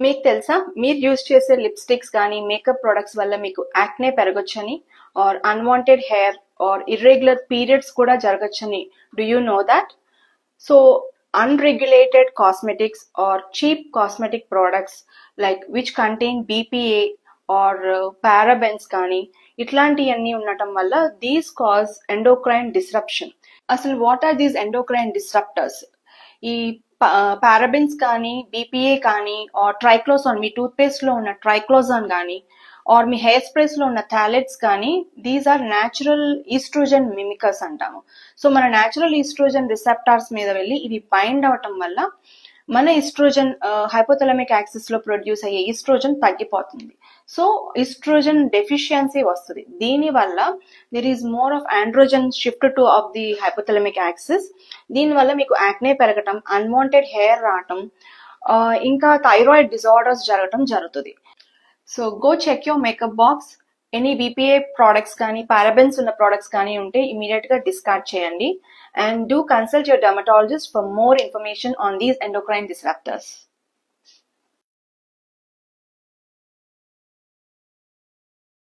మీకు తెలుసా మీరు యూజ్ చేసే లిప్స్టిక్స్ కానీ మేకప్ ప్రొడక్ట్స్ వల్ల మీకు యాక్నే పెరగొచ్చని or unwanted hair or irregular periods కూడా జరగొచ్చని do you know that? So unregulated cosmetics or cheap cosmetic products like which contain BPA or parabens కానీ ఇట్లాంటివన్నీ ఉండటం వల్ల these cause endocrine disruption. అసలు what are these endocrine disruptors? ఈ parabens కానీ బీపీఏ కానీ ఆర్ ట్రైక్లోజాన్, మీ టూత్పేస్ట్ లో ఉన్న ట్రైక్లోజాన్ కానీ ఆర్ మీ హెయిర్ స్ప్రేస్ లో ఉన్న థాలెట్స్ కానీ దీస్ ఆర్ న్యాచురల్ ఈస్ట్రోజన్ మిమికర్స్ అంటాము. సో మన న్యాచురల్ ఈస్ట్రోజన్ రిసెప్టార్స్ మీద వెళ్ళి ఇవి బైండ్ అవటం వల్ల మన ఈస్ట్రోజన్ హైపోథలామిక్ యాక్సిస్ లో ప్రొడ్యూస్ అయ్యే ఈస్ట్రోజన్ తగ్గిపోతుంది. సో ఈస్ట్రోజన్ డెఫిషియన్సీ వస్తుంది. దీనివల్ల there is more of androgen shift to of the hypothalamic axis. దీనివల్ల మీకు యాక్నే పెరగటం, అన్వాంటెడ్ హెయిర్ రావటం, ఇంకా థైరాయిడ్ డిజార్డర్స్ జరగటం జరుగుతుంది. So go check your makeup box. Any BPA products కానీ పారాబెన్స్ ఉన్న ప్రోడక్ట్స్ కానీ ఉంటే ఇమీడియట్ గా డిస్కార్డ్ చేయండి. And do consult your dermatologist for more information on these endocrine disruptors.